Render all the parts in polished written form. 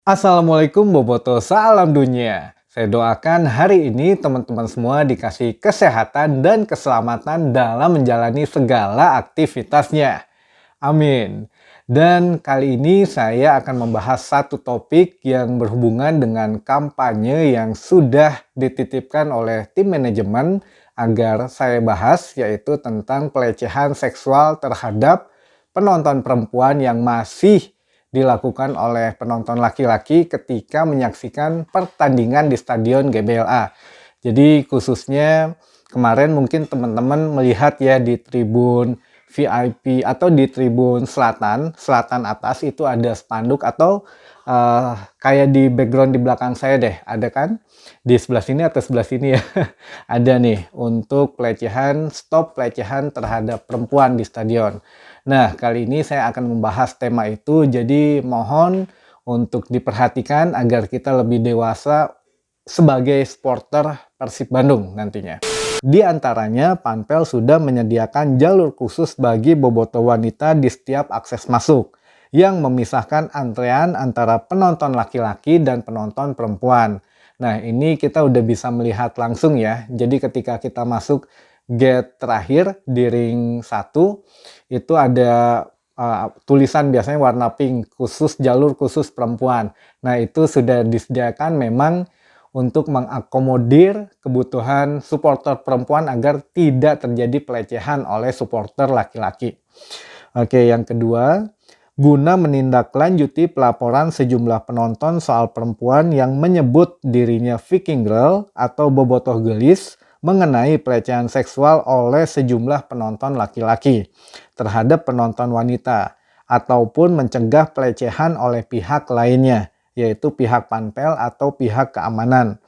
Assalamualaikum Boboto, salam dunia. Saya doakan hari ini teman-teman semua dikasih kesehatan dan keselamatan dalam menjalani segala aktivitasnya. Amin. Dan kali ini saya akan membahas satu topik yang berhubungan dengan kampanye yang sudah dititipkan oleh tim manajemen agar saya bahas, yaitu tentang pelecehan seksual terhadap penonton perempuan yang masih dilakukan oleh penonton laki-laki ketika menyaksikan pertandingan di Stadion GBLA. Jadi khususnya kemarin mungkin teman-teman melihat ya di tribun VIP atau di tribun selatan atas itu ada spanduk atau kayak di background di belakang saya deh, ada kan? Di sebelah sini atau sebelah sini ya. Ada nih untuk pelecehan, stop pelecehan terhadap perempuan di stadion. Nah, kali ini saya akan membahas tema itu, jadi mohon untuk diperhatikan agar kita lebih dewasa sebagai supporter Persib Bandung nantinya. Di antaranya, Panpel sudah menyediakan jalur khusus bagi bobotoh wanita di setiap akses masuk, yang memisahkan antrean antara penonton laki-laki dan penonton perempuan. Nah, ini kita udah bisa melihat langsung ya. Jadi ketika kita masuk gate terakhir di ring 1, itu ada tulisan biasanya warna pink, khusus jalur khusus perempuan. Nah, itu sudah disediakan memang untuk mengakomodir kebutuhan supporter perempuan agar tidak terjadi pelecehan oleh supporter laki-laki. Oke, yang kedua, guna menindaklanjuti pelaporan sejumlah penonton soal perempuan yang menyebut dirinya Viking Girl atau bobotoh gelis mengenai pelecehan seksual oleh sejumlah penonton laki-laki terhadap penonton wanita ataupun mencegah pelecehan oleh pihak lainnya, yaitu pihak Panpel atau pihak keamanan.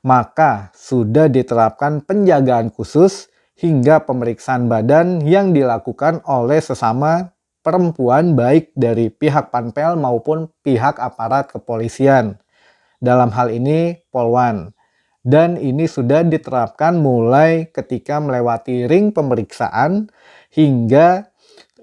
Maka sudah diterapkan penjagaan khusus hingga pemeriksaan badan yang dilakukan oleh sesama perempuan baik dari pihak Panpel maupun pihak aparat kepolisian. Dalam hal ini Polwan. Dan ini sudah diterapkan mulai ketika melewati ring pemeriksaan hingga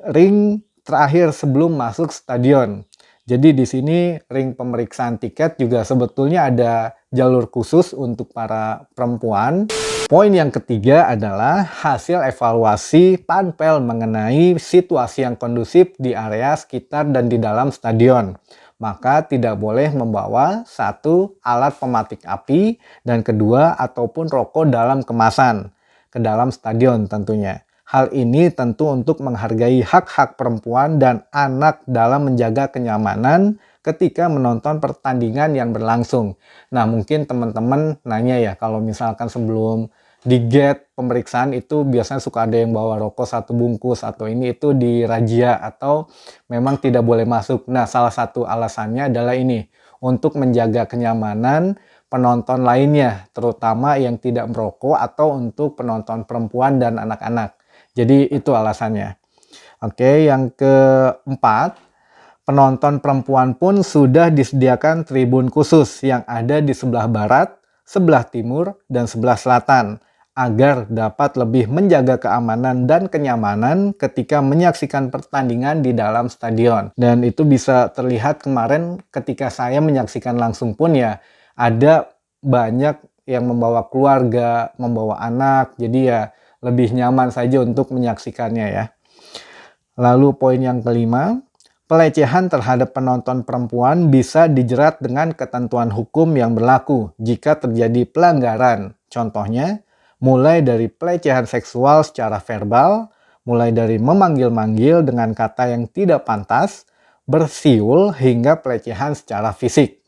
ring terakhir sebelum masuk stadion. Jadi di sini ring pemeriksaan tiket juga sebetulnya ada jalur khusus untuk para perempuan. Poin yang ketiga adalah hasil evaluasi Panpel mengenai situasi yang kondusif di area sekitar dan di dalam stadion. Maka tidak boleh membawa satu alat pematik api dan kedua ataupun rokok dalam kemasan ke dalam stadion tentunya. Hal ini tentu untuk menghargai hak-hak perempuan dan anak dalam menjaga kenyamanan ketika menonton pertandingan yang berlangsung. Nah, mungkin teman-teman nanya ya, kalau misalkan sebelum di gate pemeriksaan itu biasanya suka ada yang bawa rokok satu bungkus atau ini itu dirazia atau memang tidak boleh masuk. Nah, salah satu alasannya adalah ini, untuk menjaga kenyamanan penonton lainnya, terutama yang tidak merokok atau untuk penonton perempuan dan anak-anak. Jadi itu alasannya. Oke, yang keempat, penonton perempuan pun sudah disediakan tribun khusus yang ada di sebelah barat, sebelah timur, dan sebelah selatan agar dapat lebih menjaga keamanan dan kenyamanan ketika menyaksikan pertandingan di dalam stadion. Dan itu bisa terlihat kemarin ketika saya menyaksikan langsung pun ya, ada banyak yang membawa keluarga, membawa anak, jadi ya lebih nyaman saja untuk menyaksikannya ya. Lalu poin yang kelima, pelecehan terhadap penonton perempuan bisa dijerat dengan ketentuan hukum yang berlaku jika terjadi pelanggaran. Contohnya, mulai dari pelecehan seksual secara verbal, mulai dari memanggil-manggil dengan kata yang tidak pantas, bersiul hingga pelecehan secara fisik.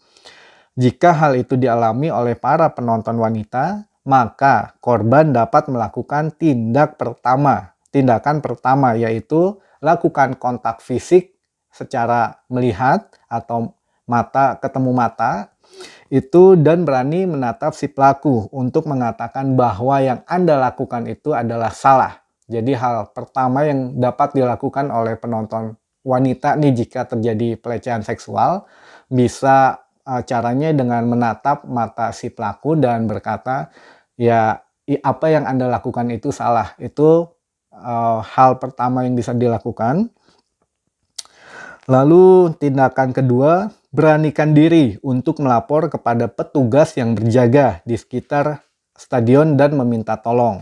Jika hal itu dialami oleh para penonton wanita, maka korban dapat melakukan tindakan pertama yaitu lakukan kontak fisik secara melihat atau mata ketemu mata itu dan berani menatap si pelaku untuk mengatakan bahwa yang Anda lakukan itu adalah salah. Jadi hal pertama yang dapat dilakukan oleh penonton wanita nih jika terjadi pelecehan seksual bisa caranya dengan menatap mata si pelaku dan berkata, ya apa yang Anda lakukan itu salah. Itu hal pertama yang bisa dilakukan. Lalu tindakan kedua, beranikan diri untuk melapor kepada petugas yang berjaga di sekitar stadion dan meminta tolong.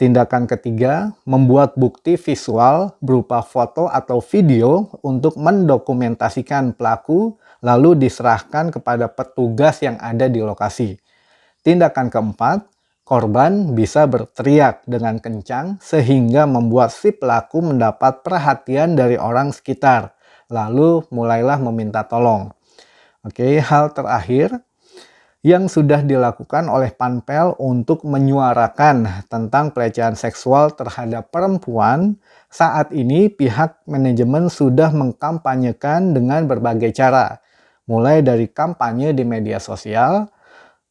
Tindakan ketiga, membuat bukti visual berupa foto atau video untuk mendokumentasikan pelaku lalu diserahkan kepada petugas yang ada di lokasi. Tindakan keempat, korban bisa berteriak dengan kencang sehingga membuat si pelaku mendapat perhatian dari orang sekitar, lalu mulailah meminta tolong. Oke, hal terakhir yang sudah dilakukan oleh Panpel untuk menyuarakan tentang pelecehan seksual terhadap perempuan, saat ini pihak manajemen sudah mengkampanyekan dengan berbagai cara, mulai dari kampanye di media sosial,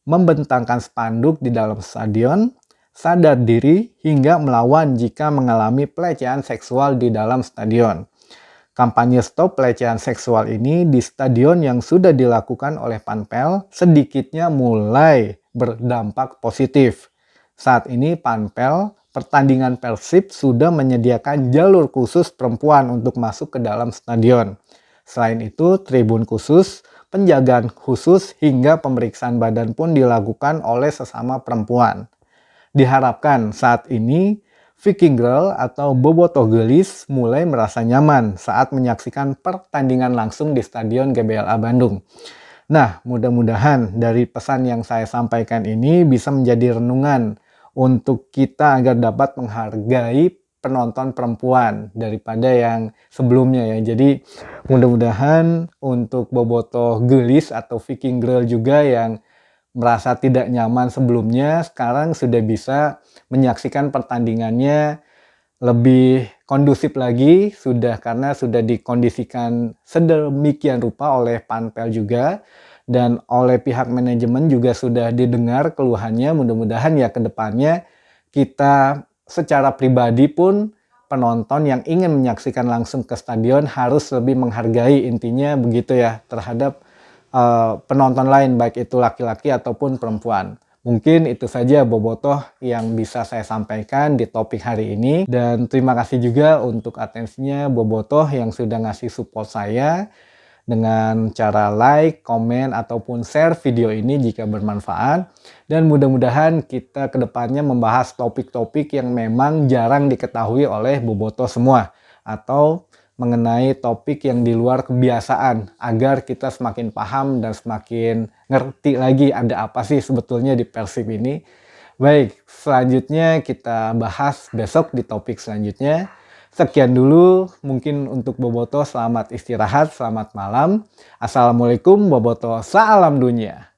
membentangkan spanduk di dalam stadion, sadar diri, hingga melawan jika mengalami pelecehan seksual di dalam stadion. Kampanye stop pelecehan seksual ini di stadion yang sudah dilakukan oleh Panpel sedikitnya mulai berdampak positif. Saat ini Panpel, pertandingan Persib sudah menyediakan jalur khusus perempuan untuk masuk ke dalam stadion. Selain itu, tribun khusus, penjagaan khusus, hingga pemeriksaan badan pun dilakukan oleh sesama perempuan. Diharapkan saat ini Viking Girl atau bobotoh gelis mulai merasa nyaman saat menyaksikan pertandingan langsung di Stadion GBLA Bandung. Nah, mudah-mudahan dari pesan yang saya sampaikan ini bisa menjadi renungan untuk kita agar dapat menghargai penonton perempuan daripada yang sebelumnya ya. Jadi mudah-mudahan untuk bobotoh gelis atau Viking Girl juga yang merasa tidak nyaman sebelumnya, sekarang sudah bisa menyaksikan pertandingannya lebih kondusif lagi, karena sudah dikondisikan sedemikian rupa oleh Panpel juga, dan oleh pihak manajemen juga sudah didengar keluhannya. Mudah-mudahan ya ke depannya kita secara pribadi pun penonton yang ingin menyaksikan langsung ke stadion harus lebih menghargai, intinya begitu ya, terhadap penonton lain, baik itu laki-laki ataupun perempuan. Mungkin itu saja bobotoh yang bisa saya sampaikan di topik hari ini. Dan terima kasih juga untuk atensinya bobotoh yang sudah ngasih support saya dengan cara like, komen, ataupun share video ini jika bermanfaat. Dan mudah-mudahan kita kedepannya membahas topik-topik yang memang jarang diketahui oleh bobotoh semua, atau mengenai topik yang di luar kebiasaan, agar kita semakin paham dan semakin ngerti lagi ada apa sih sebetulnya di Persib ini. Baik, selanjutnya kita bahas besok di topik selanjutnya. Sekian dulu mungkin untuk bobotoh, selamat istirahat, selamat malam. Assalamualaikum bobotoh, salam dunia.